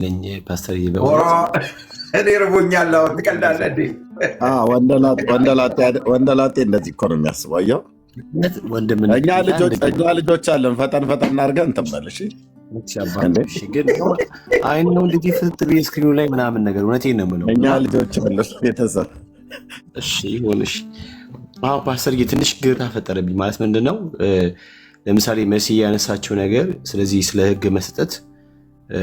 ለኝ ፓስተር ወራ እኔ ረቦኛል። አሁን ትቀልዳለህ እንዴ? ወንደላጤ እንደዚህ እኮ ነው የሚያስበው። አየኸው፣ እኛ ልጆች አለን። ፈጠን አድርገን እንትን በል እሺ። ግን አይ ነው እንደዚህ ፍጥጥ ስክሪኑ ላይ ምናምን ነገር እውነቴን ነው የምለው። እኛ ልጆች አለን ቤተሰብ። እሺ ይሁንሽ። አሁን ፓስተር ትንሽ ግራ ፈጠረብኝ። ማለት ምንድን ነው ለምሳሌ መሲህ ያነሳቸው ነገር፣ ስለዚህ ስለ ሕግ መስጠት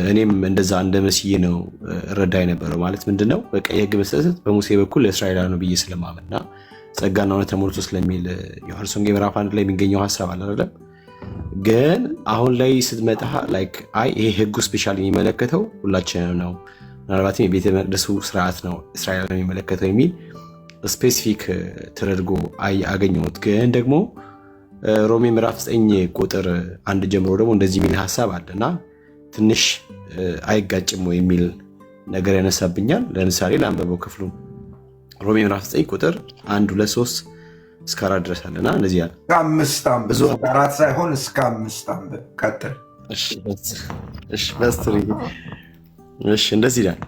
እኔም እንደዛ እንደ መሲህ ነው ረዳ የነበረው። ማለት ምንድን ነው በቃ የሕግ መስጠት በሙሴ በኩል ለእስራኤላውያን ነው ብዬ ስለማመንና ጸጋና እውነት ተሞልቶ ስለሚል ዮሐንስ ወንጌል ምዕራፍ 1 ላይ የሚገኘው ሀሳብ አለ አይደለም። ግን አሁን ላይ ስትመጣ ላይክ አይ ይሄ ሕጉ ስፔሻሊ የሚመለከተው ሁላችንም ነው፣ ምናልባትም የቤተ መቅደሱ ስርዓት ነው እስራኤል የሚመለከተው የሚል ስፔሲፊክ ተደርጎ አገኘሁት። ግን ደግሞ ሮሜ ምዕራፍ 9 ቁጥር 1 ጀምሮ ደግሞ እንደዚህ የሚል ሀሳብ አለና ትንሽ አይጋጭም የሚል ነገር ያነሳብኛል። ለምሳሌ ለአንበበው ክፍሉ ሮሜ ምዕራፍ 9 ቁጥር 1 2 3 እስከ 4 ድረስ አለና እንደዚህ ያለ ከአምስት አንብብ፣ ብዙ አራት ሳይሆን እስከ 5 አንብብ። ቀጥል። እሺ በስትሪ እሺ እንደዚህ ይላል።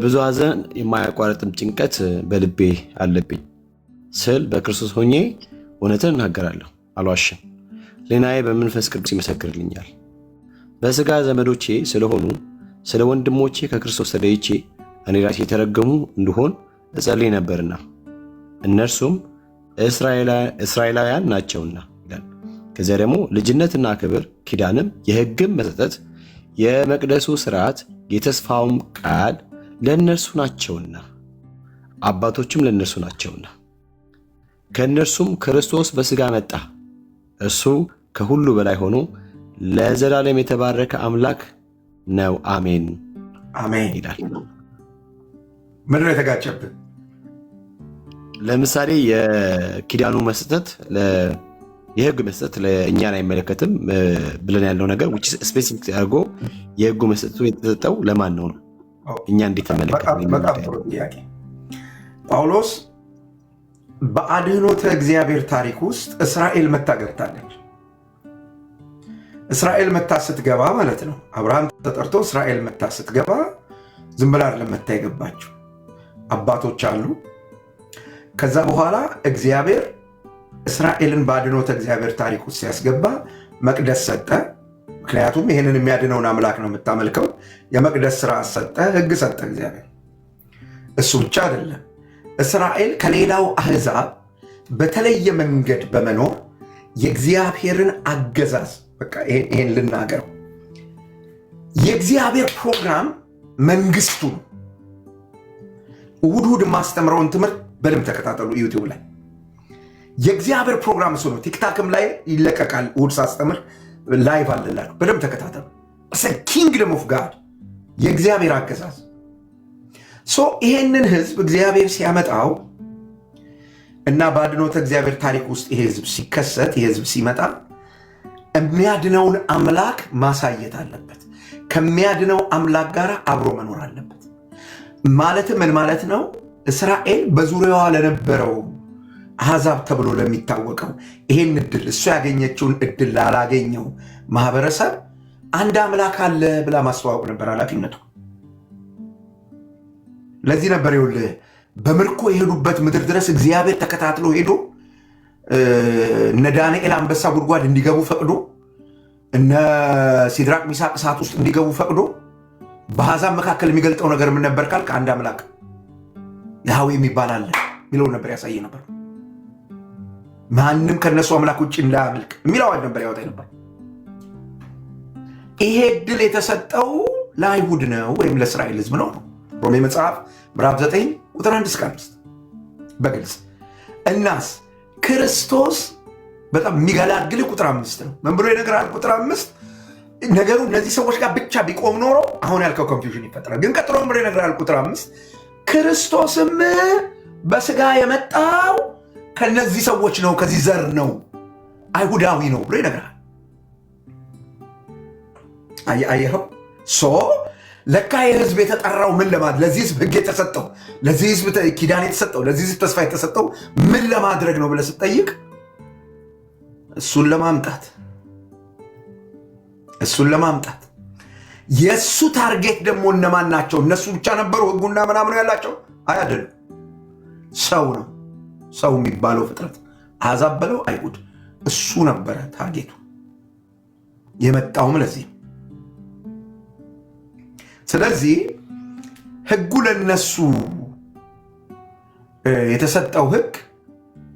ብዙ ሐዘን የማያቋርጥም ጭንቀት በልቤ አለብኝ ስል በክርስቶስ ሆኜ እውነትን እናገራለሁ፣ አልዋሽም። ሌናዬ በመንፈስ ቅዱስ ይመሰክርልኛል። በሥጋ ዘመዶቼ ስለሆኑ ስለ ወንድሞቼ ከክርስቶስ ተለይቼ እኔ ራሴ የተረገሙ እንድሆን እጸልይ ነበርና እነርሱም እስራኤላውያን ናቸውና ይላል። ከዚያ ደግሞ ልጅነትና ክብር፣ ኪዳንም፣ የሕግም መሰጠት፣ የመቅደሱ ሥርዓት፣ የተስፋውም ቃል ለእነርሱ ናቸውና አባቶችም ለእነርሱ ናቸውና ከእነርሱም ክርስቶስ በሥጋ መጣ። እርሱ ከሁሉ በላይ ሆኖ ለዘላለም የተባረከ አምላክ ነው፣ አሜን አሜን ይላል። ምንድን ነው የተጋጨብን? ለምሳሌ የኪዳኑ መስጠት የሕግ መስጠት ለእኛን አይመለከትም ብለን ያለው ነገር ስፔሲፊክ አድርጎ የሕጉ መስጠቱ የተሰጠው ለማን ነው? እኛ እንዴት ተመለከት? በጣም ጥሩ ጥያቄ። ጳውሎስ በአድኅኖተ እግዚአብሔር ታሪክ ውስጥ እስራኤል መታ ገብታለች። እስራኤል መታ ስትገባ ማለት ነው፣ አብርሃም ተጠርቶ እስራኤል መታ ስትገባ ዝም ብላ አይደለም መታ የገባችው። አባቶች አሉ። ከዛ በኋላ እግዚአብሔር እስራኤልን በአድኅኖተ እግዚአብሔር ታሪክ ውስጥ ሲያስገባ መቅደስ ሰጠ። ምክንያቱም ይህንን የሚያድነውን አምላክ ነው የምታመልከው። የመቅደስ ስርዓት ሰጠ፣ ሕግ ሰጠ እግዚአብሔር። እሱ ብቻ አይደለም፣ እስራኤል ከሌላው አሕዛብ በተለየ መንገድ በመኖር የእግዚአብሔርን አገዛዝ በቃ ይሄን ልናገረው፣ የእግዚአብሔር ፕሮግራም መንግስቱ ነው። እሑድ የማስተምረውን ትምህርት በደንብ ተከታተሉ። ዩቲዩብ ላይ የእግዚአብሔር ፕሮግራም እሱ ነው። ቲክታክም ላይ ይለቀቃል። እሑድ ሳስተምር ላይቭ አለላችሁ፣ በደንብ ተከታተሉ። ኪንግደም ኦፍ ጋድ የእግዚአብሔር አገዛዝ። ይሄንን ህዝብ እግዚአብሔር ሲያመጣው እና በአድኅኖተ እግዚአብሔር ታሪክ ውስጥ ይሄ ህዝብ ሲከሰት፣ ይሄ ህዝብ ሲመጣ የሚያድነውን አምላክ ማሳየት አለበት። ከሚያድነው አምላክ ጋር አብሮ መኖር አለበት። ማለትም ምን ማለት ነው? እስራኤል በዙሪያዋ ለነበረው አሕዛብ ተብሎ ለሚታወቀው ይሄን እድል እሱ ያገኘችውን እድል ላላገኘው ማህበረሰብ አንድ አምላክ አለ ብላ ማስተዋወቅ ነበር ኃላፊነቱ። ለዚህ ነበር ይኸውልህ በምርኮ የሄዱበት ምድር ድረስ እግዚአብሔር ተከታትሎ ሄዶ እነ ዳንኤል አንበሳ ጉድጓድ እንዲገቡ ፈቅዶ፣ እነ ሲድራቅ ሚሳቅ እሳት ውስጥ እንዲገቡ ፈቅዶ፣ በአሕዛብ መካከል የሚገልጠው ነገር ምን ነበር ካልክ አንድ አምላክ ያህዌ የሚባል አለ የሚለውን ነበር ያሳየ ነበር። ማንም ከነሱ አምላክ ውጭ እንዳያመልክ የሚለው አዋጅ ነበር ያወጣ ነበር። ይሄ ድል የተሰጠው ለአይሁድ ነው ወይም ለእስራኤል ህዝብ ነው። ሮሜ መጽሐፍ ምዕራፍ 9 ቁጥር 1 እስከ 5 በግልጽ እናስ ክርስቶስ በጣም የሚገላግል ቁጥር 5 ነው። ምን ብሎ ይነግራል? ቁጥር 5 ነገሩ እነዚህ ሰዎች ጋር ብቻ ቢቆም ኖሮ አሁን ያልከው ኮንፊውዥን ይፈጠራል። ግን ቀጥሎ ምን ብሎ ይነግራል? ቁጥር 5 ክርስቶስም በስጋ የመጣው ከነዚህ ሰዎች ነው፣ ከዚህ ዘር ነው፣ አይሁዳዊ ነው ብሎ ይነግራል። አየኸው? ለካ የህዝብ የተጠራው ምን ለማድረግ፣ ለዚህ ህዝብ ህግ የተሰጠው፣ ለዚህ ህዝብ ኪዳን የተሰጠው፣ ለዚህ ህዝብ ተስፋ የተሰጠው ምን ለማድረግ ነው ብለህ ስትጠይቅ እሱን ለማምጣት የእሱ ታርጌት ደግሞ እነማን ናቸው? እነሱ ብቻ ነበሩ ህጉና ምናምኑ ያላቸው? አይደለም። ሰው ነው። ሰው የሚባለው ፍጥረት አሕዛብ በለው አይሁድ፣ እሱ ነበረ ታርጌቱ። የመጣውም ለዚህ። ስለዚህ ህጉ ለነሱ የተሰጠው ህግ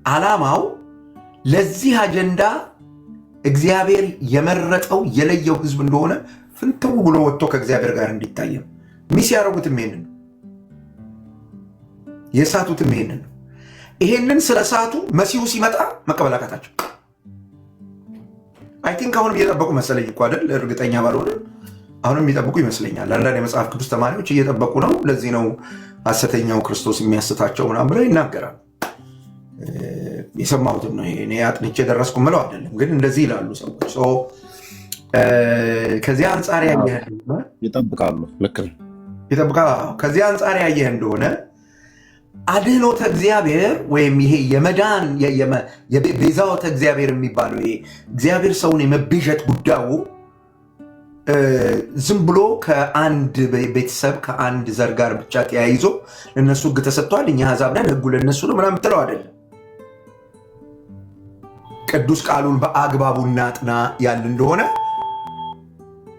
ዓላማው ለዚህ አጀንዳ እግዚአብሔር የመረጠው የለየው ህዝብ እንደሆነ ፍንትው ብሎ ወጥቶ ከእግዚአብሔር ጋር እንዲታይ ነው። ሚስ ያደረጉትም ይሄንን ነው። የሳቱትም ይሄንን ነው። ይሄንን ስለ ሳቱ መሲሁ ሲመጣ መቀበል አቃታቸው። አይ ቲንክ አሁንም እየጠበቁ መሰለኝ እኮ አይደል? እርግጠኛ ባልሆነ አሁንም የሚጠብቁ ይመስለኛል። አንዳንድ የመጽሐፍ ቅዱስ ተማሪዎች እየጠበቁ ነው። ለዚህ ነው ሐሰተኛው ክርስቶስ የሚያስታቸው ምናምን ብለው ይናገራል። የሰማሁትን ነው። እኔ አጥንቼ የደረስኩ ምለው አይደለም፣ ግን እንደዚህ ይላሉ ሰዎች። ከዚህ አንጻር ያየህ ይጠብቃሉ። ልክ ነው፣ ይጠብቃል። ከዚህ አንጻር ያየህ እንደሆነ አድኅኖተ እግዚአብሔር ወይም ይሄ የመዳን የቤዛወተ እግዚአብሔር የሚባለው ይሄ እግዚአብሔር ሰውን የመቤዠት ጉዳዩ ዝም ብሎ ከአንድ ቤተሰብ ከአንድ ዘር ጋር ብቻ ተያይዞ ለነሱ ህግ ተሰጥቷል፣ እኛ አሕዛብ ነን፣ ህጉ ለነሱ ነው ምናምን የምትለው አይደለም። ቅዱስ ቃሉን በአግባቡ እናጥና ያል እንደሆነ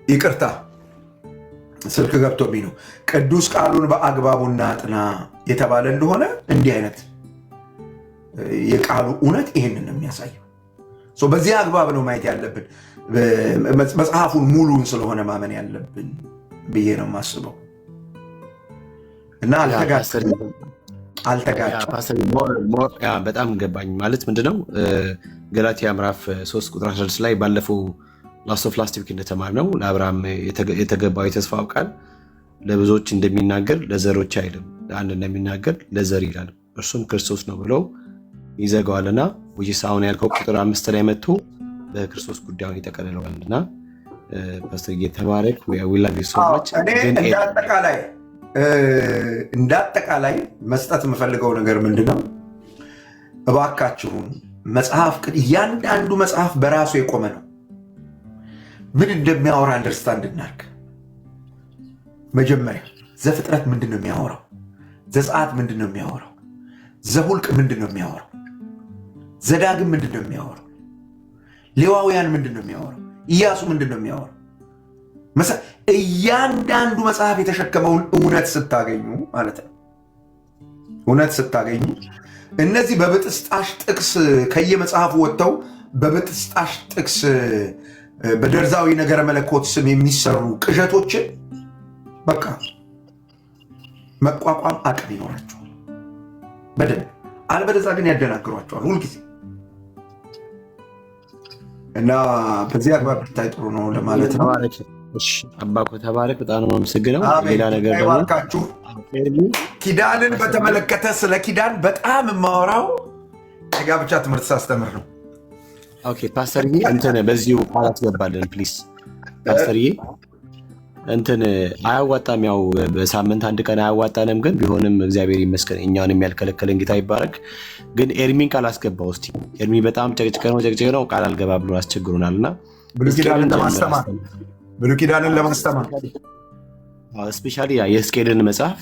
ይቅርታ ስልክ ገብቶብኝ ነው። ቅዱስ ቃሉን በአግባቡ እናጥና የተባለ እንደሆነ እንዲህ አይነት የቃሉ እውነት ይህንን ነው የሚያሳየው። በዚህ አግባብ ነው ማየት ያለብን። መጽሐፉን ሙሉን ስለሆነ ማመን ያለብን ብዬ ነው የማስበው። እና በጣም ገባኝ። ማለት ምንድነው ገላትያ ምዕራፍ 3 ቁጥር 16 ላይ ባለፈው ላስት ኦፍ ላስት ዊክ እንደተማርነው ለአብርሃም የተገባው የተስፋው ቃል ለብዙዎች እንደሚናገር ለዘሮች አይልም፣ ለአንድ እንደሚናገር ለዘር ይላል፣ እርሱም ክርስቶስ ነው ብለው ይዘጋዋልና ውይስ አሁን ያልከው ቁጥር 5 ላይ መጥቶ በክርስቶስ ጉዳዩን ይጠቀልለዋል። እና ፓስተር የተባረክ ዊላቪሶች እንዳጠቃላይ መስጠት የምፈልገው ነገር ምንድነው? እባካችሁን መጽሐፍ እያንዳንዱ መጽሐፍ በራሱ የቆመ ነው። ምን እንደሚያወራ አንደርስታንድ እናድርግ። መጀመሪያ ዘፍጥረት ምንድን ነው የሚያወራው? ዘጸአት ምንድን ነው የሚያወራው? ዘሁልቅ ምንድን ነው የሚያወራው? ዘዳግም ምንድን ነው የሚያወራው? ሌዋውያን ምንድን ነው የሚያወራው? ኢያሱ ምንድን ነው የሚያወራው? እያንዳንዱ መጽሐፍ የተሸከመውን እውነት ስታገኙ ማለት ነው። እውነት ስታገኙ እነዚህ በብጥስጣሽ ጥቅስ ከየመጽሐፉ ወጥተው በብጥስጣሽ ጥቅስ በደርዛዊ ነገረ መለኮት ስም የሚሰሩ ቅዠቶችን በቃ መቋቋም አቅም ይኖራቸዋል በደንብ። አለበለዚያ ግን ያደናግሯቸዋል ሁልጊዜ። እና በዚህ አግባብ ብታይ ጥሩ ነው ለማለት ነው። አባኮ ተባረክ። በጣም ነው የማመሰግነው። ሌላ ነገር ባርካችሁ። ኪዳንን በተመለከተ ስለ ኪዳን በጣም የማወራው የጋብቻ ትምህርት ሳስተምር ነው። ኦኬ ፓስተርዬ፣ እንትን በዚሁ ቃላት ገባለን ፕሊስ። ፓስተርዬ እንትን አያዋጣም፣ ያው በሳምንት አንድ ቀን አያዋጣንም፣ ግን ቢሆንም እግዚአብሔር ይመስገን እኛን የሚያልከለከለን ጌታ ይባረክ። ግን ኤርሚን ቃል አስገባው እስቲ። ኤርሚ በጣም ጨቅጭቀ ነው ቃል አልገባ ብሎ አስቸግሮናል። እና ብሉይ ኪዳንን ለማስተማር ስፔሻሊ የሕዝቅኤልን መጽሐፍ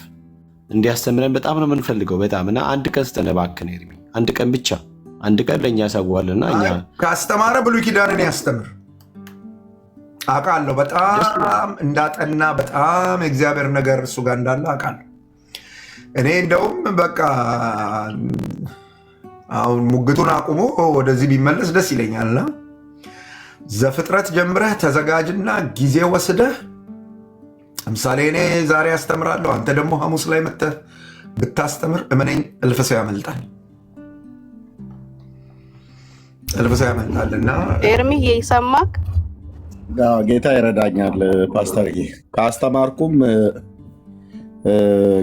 እንዲያስተምረን በጣም ነው የምንፈልገው። በጣም እና አንድ ቀን ስጠን እባክህን ኤርሚ፣ አንድ ቀን ብቻ፣ አንድ ቀን ለእኛ ያሳዋልና እኛ ካስተማረ ብሉይ ኪዳንን ያስተምር። አውቃለሁ በጣም እንዳጠና በጣም የእግዚአብሔር ነገር እሱ ጋር እንዳለ አውቃለሁ። እኔ እንደውም በቃ አሁን ሙግቱን አቁሞ ወደዚህ ቢመለስ ደስ ይለኛልና ዘፍጥረት ጀምረህ ተዘጋጅና ጊዜ ወስደህ፣ ለምሳሌ እኔ ዛሬ አስተምራለሁ፣ አንተ ደግሞ ሐሙስ ላይ መጥተህ ብታስተምር እመነኝ እልፍ ሰው ያመልጣል፣ እልፍ ሰው ያመልጣልና ኤርሚዬ ይሰማክ? ጌታ ይረዳኛል ፓስተርዬ። ከአስተማርኩም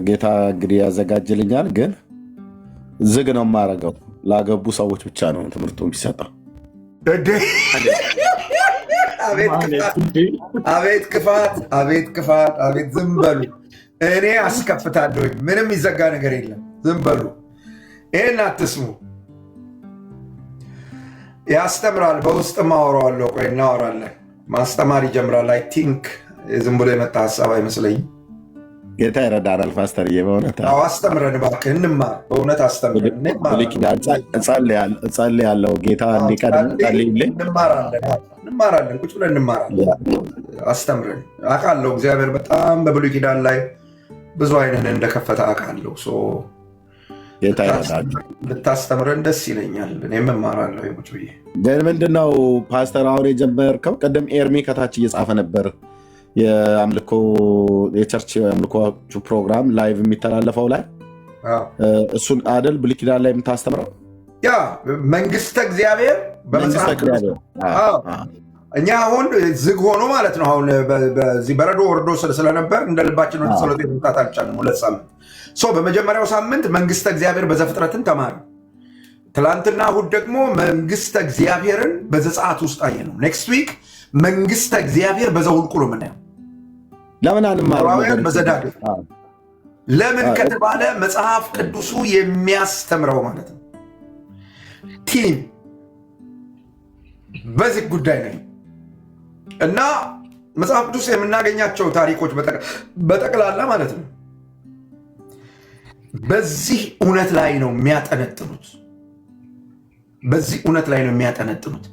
ጌታ እንግዲህ ያዘጋጅልኛል፣ ግን ዝግ ነው የማደርገው። ላገቡ ሰዎች ብቻ ነው ትምህርቱ የሚሰጠው። አቤት ክፋት፣ አቤት ክፋት፣ አቤት! ዝም በሉ። እኔ አስከፍታለሁ። ምንም ይዘጋ ነገር የለም። ዝም በሉ። ይህን አትስሙ። ያስተምራል። በውስጥ ማወራዋለሁ። ቆይ እናወራለን። ማስተማር ይጀምራል። አይ ቲንክ ዝም ብሎ የመጣ ሀሳብ አይመስለኝም። ጌታ ይረዳናል። ፓስተርዬ በእውነት አስተምረን እባክህ፣ እንማር። በእውነት አስተምረን። እጸልያለሁ ጌታ እንዲቀድም ጸልይልኝ። እንማራለን፣ ቁጭ ብለን እንማራለን። አስተምረን። አውቃለሁ እግዚአብሔር በጣም በብሉይ ኪዳን ላይ ብዙ አይንን እንደከፈተ አውቃለሁ። ጌታ ይረዳል። ብታስተምረን ደስ ይለኛል። እኔም እማራለሁ ቁጭ ብዬ። ግን ምንድነው ፓስተር አሁን የጀመርከው? ቅድም ኤርሚ ከታች እየጻፈ ነበር የአምልኮ የቸርች የአምልኮ ፕሮግራም ላይቭ የሚተላለፈው ላይ እሱን አደል ብሉይ ኪዳን ላይ የምታስተምረው? ያ መንግስተ እግዚአብሔር እኛ አሁን ዝግ ሆኖ ማለት ነው። አሁን በዚህ በረዶ ወርዶ ስለነበር እንደ ልባችን ወደ ጸሎት መምጣት አልቻልንም። 2 ሳምንት በመጀመሪያው ሳምንት መንግስተ እግዚአብሔር በዘፍጥረትን ተማር። ትላንትና እሑድ ደግሞ መንግስተ እግዚአብሔርን በዘጸአት ውስጥ አየ ነው። ኔክስት ዊክ መንግስተ እግዚአብሔር በዘኍልቍ ነው የምናየው። ለምን አንማርም? በዘዳግም ለምን ከተባለ መጽሐፍ ቅዱሱ የሚያስተምረው ማለት ነው። ቲም በዚህ ጉዳይ ነው እና መጽሐፍ ቅዱስ የምናገኛቸው ታሪኮች በጠቅላላ ማለት ነው በዚህ እውነት ላይ ነው የሚያጠነጥኑት። በዚህ እውነት ላይ ነው የሚያጠነጥኑት።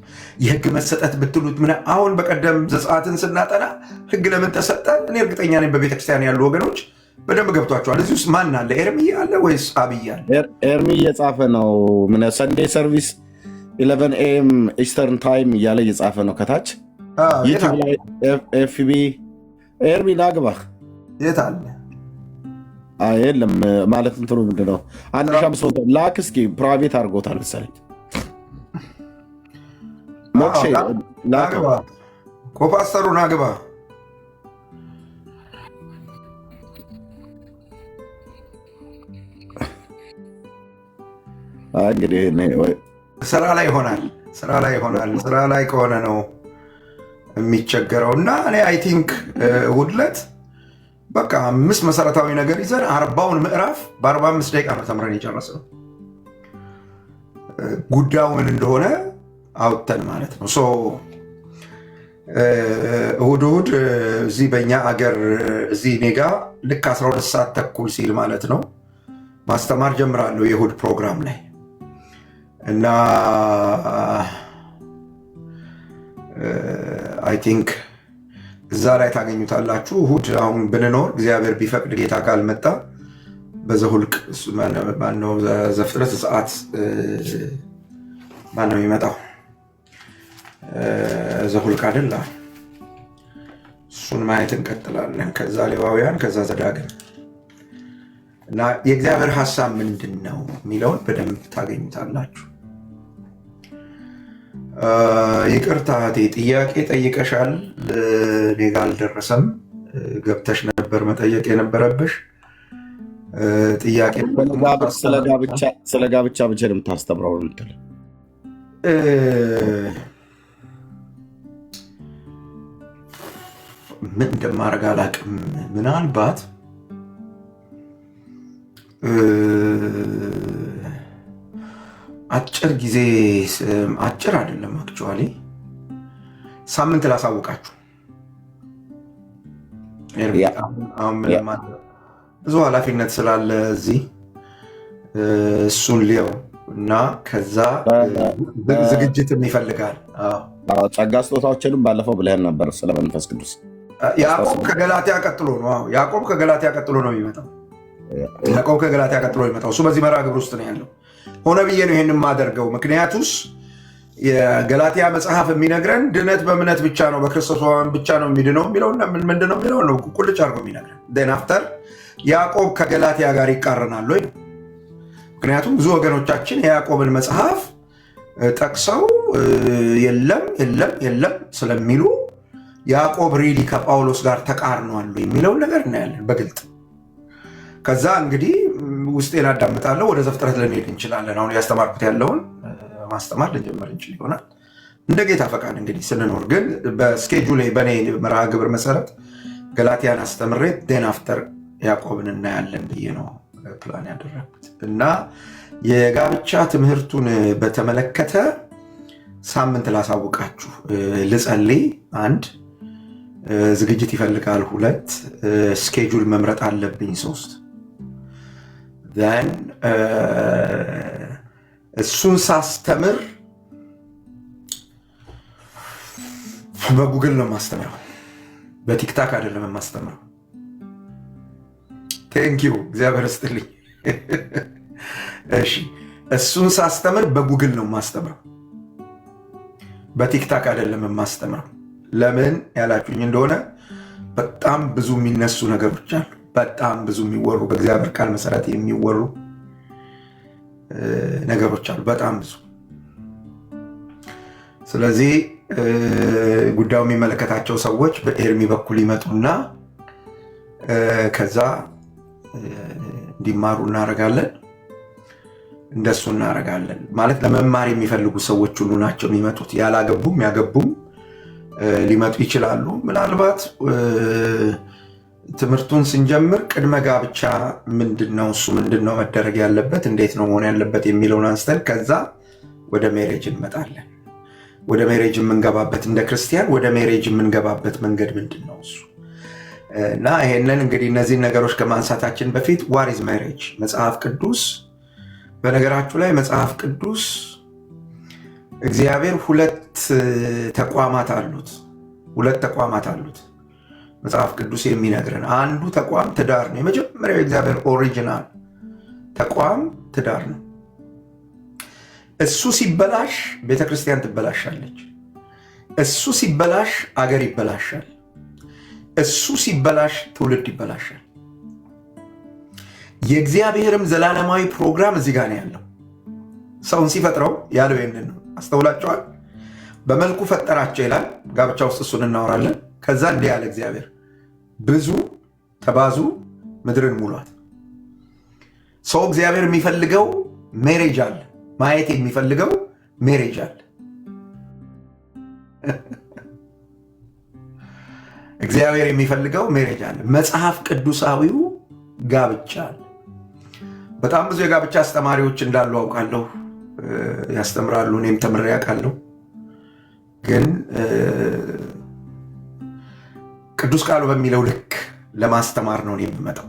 የህግ መሰጠት ብትሉት ምን አሁን በቀደም ዘጸአትን ስናጠና ህግ ለምን ተሰጠ? እኔ እርግጠኛ ነኝ በቤተክርስቲያን ያሉ ወገኖች በደንብ ገብቷቸዋል። እዚህ ውስጥ ማን አለ? ኤርሚ አለ ወይስ አብይ አለ? ኤርሚ እየጻፈ ነው። ምን ሰንዴ ሰርቪስ 11 AM ኢስተርን ታይም እያለ እየጻፈ ነው ከታች ዩቲዩብ ላይ ኤፍቢ። ኤርሚ ናግባ የት አለ? የለም ማለት እንትኑ ምንድን ነው? 1500 ላክ እስኪ ፕራይቬት አድርጎታል መሰለኝ። ሞክሼ ናግባ ኮፓስተሩ ናግባ እንግዲህ ስራ ላይ ይሆናል። ስራ ላይ ከሆነ ነው የሚቸገረው። እና እኔ አይ ቲንክ እሑድ ዕለት በቃ 5 መሰረታዊ ነገር ይዘን 40ውን ምዕራፍ በ45 ደቂቃ ነው ተምረን የጨረስነው። ጉዳዩ ምን እንደሆነ አውጥተን ማለት ነው። እሑድ እዚህ በእኛ አገር እዚህ እኔ ጋ ልክ 12 ሰዓት ተኩል ሲል ማለት ነው ማስተማር ጀምራለሁ የእሑድ ፕሮግራም ላይ እና አይ ቲንክ እዛ ላይ ታገኙታላችሁ። እሑድ አሁን ብንኖር እግዚአብሔር ቢፈቅድ ጌታ ካልመጣ በዘኍልቍ ማነው ዘፍጥረት ዘጸአት ማነው የሚመጣው? ዘኍልቍ አይደል? እሱን ማየት እንቀጥላለን። ከዛ ሌዋውያን፣ ከዛ ዘዳግም እና የእግዚአብሔር ሀሳብ ምንድን ነው የሚለውን በደንብ ታገኙታላችሁ። ይቅርታ እህቴ፣ ጥያቄ ጠይቀሻል። እኔ ጋ አልደረሰም። ገብተሽ ነበር መጠየቅ የነበረብሽ ጥያቄ። ስለ ጋብቻ ብቻ ነው የምታስተምረው ምትል? ምን እንደማደርግ አላውቅም። ምናልባት አጭር ጊዜ አጭር አይደለም አክቹዋሊ ሳምንት ላሳውቃችሁ። ብዙ ኃላፊነት ስላለ እዚህ እሱን ሊየው እና ከዛ ዝግጅትም ይፈልጋል። ጸጋ ስጦታዎችንም ባለፈው ብለህን ነበር ስለ መንፈስ ቅዱስ። ያዕቆብ ከገላትያ ቀጥሎ ነው። ያዕቆብ ከገላትያ ቀጥሎ ነው የሚመጣው። ያዕቆብ ከገላትያ ቀጥሎ የሚመጣው እሱ በዚህ መርሃ ግብር ውስጥ ነው ያለው። ሆነ ብዬ ነው ይሄን የማደርገው። ምክንያቱስ የገላትያ መጽሐፍ የሚነግረን ድነት በእምነት ብቻ ነው፣ በክርስቶስ ብቻ ነው የሚድነው የሚለው ምንድነው የሚለው ነው ቁልጭ አድርጎ የሚነግረን። ዴን አፍተር ያዕቆብ ከገላትያ ጋር ይቃረናል ወይ? ምክንያቱም ብዙ ወገኖቻችን የያዕቆብን መጽሐፍ ጠቅሰው የለም የለም የለም ስለሚሉ ያዕቆብ ሪሊ ከጳውሎስ ጋር ተቃርኗል የሚለውን ነገር እናያለን በግልጥ። ከዛ እንግዲህ ውስጤን አዳምጣለሁ፣ ወደ ዘፍጥረት ልንሄድ እንችላለን። አሁን ያስተማርኩት ያለውን ማስተማር ልንጀምር እንችል ይሆናል እንደ ጌታ ፈቃድ። እንግዲህ ስንኖር ግን በስኬጁሌ በእኔ መርሃ ግብር መሰረት ገላትያን አስተምሬ ዴን አፍተር ያዕቆብን እናያለን ብዬ ነው ፕላን ያደረግኩት። እና የጋብቻ ትምህርቱን በተመለከተ ሳምንት ላሳውቃችሁ ልጸልይ። አንድ ዝግጅት ይፈልጋል 2 ስኬጁል መምረጥ አለብኝ 3 then እሱን ሳስተምር በጉግል ነው ማስተምረው፣ በቲክታክ አይደለም ማስተምረው። ቴንኪው እግዚአብሔር ይስጥልኝ። እሺ እሱን ሳስተምር በጉግል ነው ማስተምረው፣ በቲክታክ አይደለም ማስተምረው። ለምን ያላችሁኝ እንደሆነ በጣም ብዙ የሚነሱ ነገሮች አሉ፣ በጣም ብዙ የሚወሩ በእግዚአብሔር ቃል መሰረት የሚወሩ ነገሮች አሉ፣ በጣም ብዙ። ስለዚህ ጉዳዩ የሚመለከታቸው ሰዎች በኤርሚ በኩል ይመጡና ከዛ እንዲማሩ እናደርጋለን። እንደሱ እናደርጋለን ማለት ለመማር የሚፈልጉ ሰዎች ሁሉ ናቸው የሚመጡት። ያላገቡም ያገቡም ሊመጡ ይችላሉ። ምናልባት ትምህርቱን ስንጀምር ቅድመ ጋብቻ ምንድነው፣ እሱ ምንድነው መደረግ ያለበት፣ እንዴት ነው መሆን ያለበት የሚለውን አንስተን ከዛ ወደ ሜሬጅ እንመጣለን። ወደ ሜሬጅ የምንገባበት እንደ ክርስቲያን ወደ ሜሬጅ የምንገባበት መንገድ ምንድነው እሱ እና ይሄንን እንግዲህ እነዚህን ነገሮች ከማንሳታችን በፊት ዋት ኢዝ ሜሬጅ መጽሐፍ ቅዱስ በነገራችሁ ላይ መጽሐፍ ቅዱስ እግዚአብሔር 2 ተቋማት አሉት መጽሐፍ ቅዱስ የሚነግረን። አንዱ ተቋም ትዳር ነው። የመጀመሪያው እግዚአብሔር ኦሪጂናል ተቋም ትዳር ነው። እሱ ሲበላሽ ቤተክርስቲያን ትበላሻለች። እሱ ሲበላሽ አገር ይበላሻል። እሱ ሲበላሽ ትውልድ ይበላሻል። የእግዚአብሔርም ዘላለማዊ ፕሮግራም እዚህ ጋር ነው ያለው። ሰውን ሲፈጥረው ያለው ይህንን ነው። አስተውላቸዋል። በመልኩ ፈጠራቸው ይላል። ጋብቻ ውስጥ እሱን እናወራለን። ከዛ እንዲህ ያለ እግዚአብሔር ብዙ ተባዙ ምድርን ሙሏት። ሰው እግዚአብሔር የሚፈልገው ሜሬጅ አለ። ማየት የሚፈልገው ሜሬጅ አለ። እግዚአብሔር የሚፈልገው ሜሬጅ አለ። መጽሐፍ ቅዱሳዊው ጋብቻ አለ። በጣም ብዙ የጋብቻ አስተማሪዎች እንዳሉ አውቃለሁ፣ ያስተምራሉ። እኔም ተምሬ አውቃለሁ። ግን ቅዱስ ቃሉ በሚለው ልክ ለማስተማር ነው የምመጣው።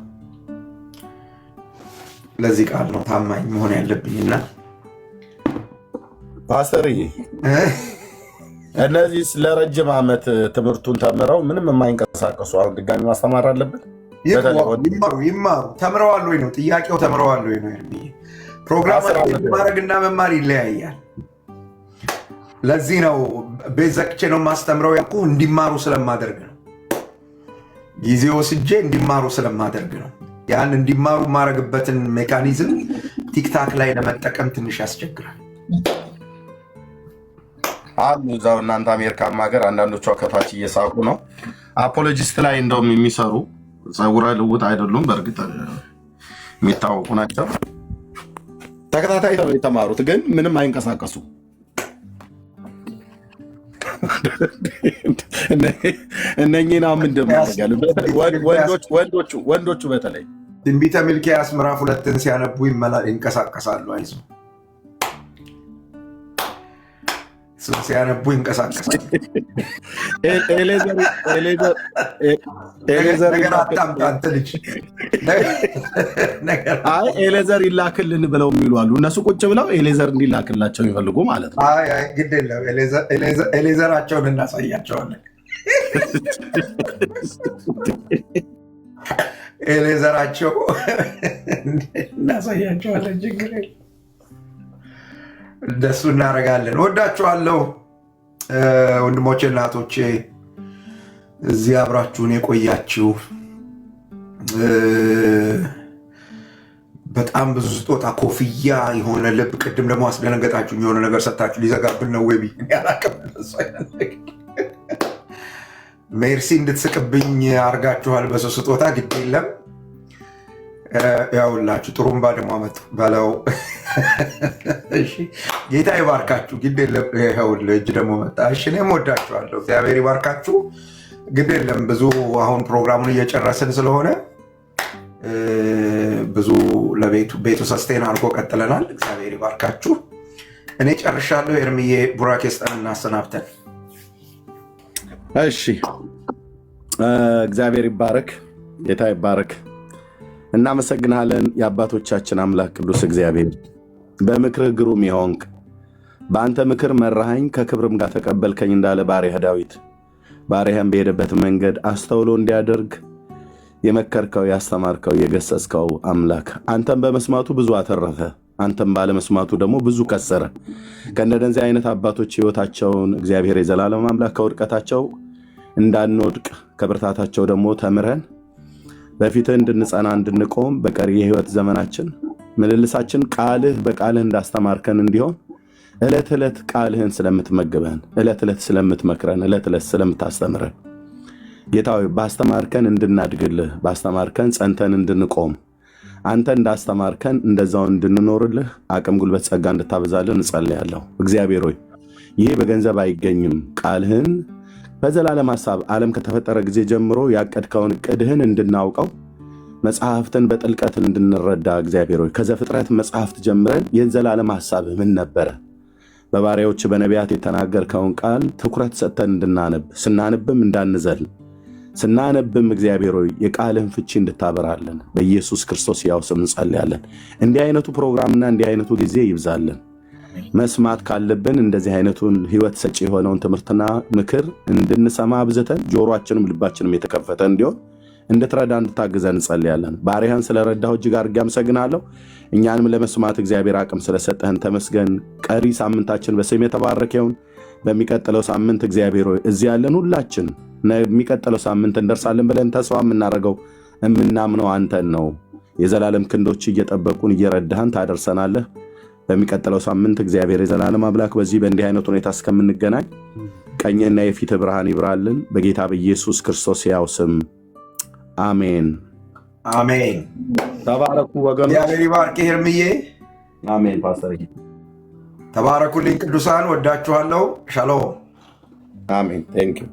ለዚህ ቃል ነው ታማኝ መሆን ያለብኝና ፓስተርዬ እነዚህ ለረጅም ዓመት ትምህርቱን ተምረው ምንም የማይንቀሳቀሱ አሁን ድጋሚ ማስተማር አለብን። ይማሩ። ተምረዋል ወይ ነው ጥያቄው? ተምረዋል ወይ ነው? ፕሮግራም ማድረግና መማር ይለያያል። ለዚህ ነው ቤት ዘግቼ ነው የማስተምረው ያልኩህ። እንዲማሩ ስለማደርግ ነው። ጊዜ ወስጄ እንዲማሩ ስለማደርግ ነው። ያን እንዲማሩ የማደርግበትን ሜካኒዝም ቲክታክ ላይ ለመጠቀም ትንሽ ያስቸግራል። አሉ እዛው እናንተ አሜሪካም ሀገር አንዳንዶቹ ከታች እየሳቁ ነው። አፖሎጂስት ላይ እንደውም የሚሰሩ ፀጉረ ልውጥ አይደሉም፣ በእርግጥ የሚታወቁ ናቸው። ተከታታይ ነው የተማሩት፣ ግን ምንም አይንቀሳቀሱ። እነኚህና ምንድን ወንዶቹ በተለይ ትንቢተ ሚልክያስ ምዕራፍ 2ን ሲያነቡ ይንቀሳቀሳሉ። አይዞህ ሲያነቡ ይንቀሳቀሳሉ። ኤሌዘር ይላክልን ብለው የሚሉ አሉ። እነሱ ቁጭ ብለው ኤሌዘር እንዲላክላቸው የሚፈልጉ ማለት ነው። ግድ የለም ኤሌዘራቸውን እናሳያቸዋለን። ኤሌዘራቸው እናሳያቸዋለን። ችግር የለም እንደሱ እናደርጋለን። ወዳችኋለሁ ወንድሞቼ፣ እናቶቼ እዚህ አብራችሁን የቆያችሁ በጣም ብዙ ስጦታ፣ ኮፍያ፣ የሆነ ልብ፣ ቅድም ደግሞ አስደነገጣችሁ። የሆነ ነገር ሰጣችሁ ሊዘጋብን ነው ወይ ሜርሲ እንድትስቅብኝ አርጋችኋል በሰው ስጦታ። ግድ የለም ያውላችሁ ጥሩምባ ደግሞ አመጡ በለው። ጌታ ይባርካችሁ። ግድ የለም ይኸውልህ እጅ ደግሞ መጣ። እሺ እኔም ወዳችኋለሁ። እግዚአብሔር ይባርካችሁ። ግድ የለም ብዙ አሁን ፕሮግራሙን እየጨረስን ስለሆነ ብዙ ቤቱ ሰስቴን አድርጎ ቀጥለናል። እግዚአብሔር ይባርካችሁ። እኔ ጨርሻለሁ። ኤርሚዬ ቡራኬ ስጠን እናሰናብተን። እሺ እግዚአብሔር ይባረክ፣ ጌታ ይባረክ። እናመሰግናለን የአባቶቻችን አምላክ ቅዱስ እግዚአብሔር በምክርህ ግሩም የሆንክ በአንተ ምክር መራኸኝ ከክብርም ጋር ተቀበልከኝ እንዳለ ባሪያህ ዳዊት ባሪያህን በሄደበት መንገድ አስተውሎ እንዲያደርግ የመከርከው ያስተማርከው የገሰጽከው አምላክ አንተም በመስማቱ ብዙ አተረፈ፣ አንተም ባለመስማቱ ደግሞ ብዙ ከሰረ። ከእንደዚህ አይነት አባቶች ሕይወታቸውን እግዚአብሔር የዘላለም አምላክ ከውድቀታቸው እንዳንወድቅ ከብርታታቸው ደግሞ ተምረን በፊትህ እንድንጸና እንድንቆም በቀሪ የሕይወት ዘመናችን ምልልሳችን ቃልህ በቃልህ እንዳስተማርከን እንዲሆን ዕለት ዕለት ቃልህን ስለምትመግበን፣ ዕለት ዕለት ስለምትመክረን፣ ዕለት ዕለት ስለምታስተምረን ጌታዊ ባስተማርከን እንድናድግልህ ባስተማርከን ጸንተን እንድንቆም አንተ እንዳስተማርከን እንደዛው እንድንኖርልህ አቅም ጉልበት ጸጋ እንድታበዛልን እንጸልያለሁ። እግዚአብሔር ሆይ ይሄ በገንዘብ አይገኝም። ቃልህን በዘላለም ሐሳብ ዓለም ከተፈጠረ ጊዜ ጀምሮ ያቀድከውን ዕቅድህን እንድናውቀው መጽሐፍትን በጥልቀት እንድንረዳ እግዚአብሔር ሆይ ከዘፍጥረት መጽሐፍት ጀምረን የዘላለም ሐሳብህ ምን ነበረ በባሪያዎች በነቢያት የተናገርከውን ቃል ትኩረት ሰጥተን እንድናነብ ስናነብም እንዳንዘል ስናነብም እግዚአብሔር ሆይ የቃልህን ፍቺ እንድታበራለን በኢየሱስ ክርስቶስ ያው ስም እንጸልያለን። እንዲህ አይነቱ ፕሮግራምና እንዲህ አይነቱ ጊዜ ይብዛልን። መስማት ካለብን እንደዚህ አይነቱን ሕይወት ሰጪ የሆነውን ትምህርትና ምክር እንድንሰማ አብዝተን ጆሮአችንም ልባችንም የተከፈተ እንዲሆን እንድትረዳ እንድታግዘን እንጸልያለን። ባሪያህን ስለረዳሁ እጅግ አድርጌ አመሰግናለሁ። እኛንም ለመስማት እግዚአብሔር አቅም ስለሰጠህን ተመስገን። ቀሪ ሳምንታችን በስም የተባረከ ይሁን። በሚቀጥለው ሳምንት እግዚአብሔር ሆይ እዚህ ያለን ሁላችን የሚቀጥለው ሳምንት እንደርሳለን ብለን ተስፋ የምናደርገው የምናምነው አንተን ነው። የዘላለም ክንዶች እየጠበቁን እየረዳህን ታደርሰናለህ። በሚቀጥለው ሳምንት እግዚአብሔር የዘላለም አምላክ በዚህ በእንዲህ አይነት ሁኔታ እስከምንገናኝ ቀኝና የፊት ብርሃን ይብራልን በጌታ በኢየሱስ ክርስቶስ ያው ስም አሜን አሜን። ተባረኩ ወገኖች። እግዚአብሔር ይባርክ ሄርምዬ። አሜን ፓስተር። ተባረኩልኝ ቅዱሳን፣ ወዳችኋለሁ። ሻሎም። አሜን። ቴንክ ዩ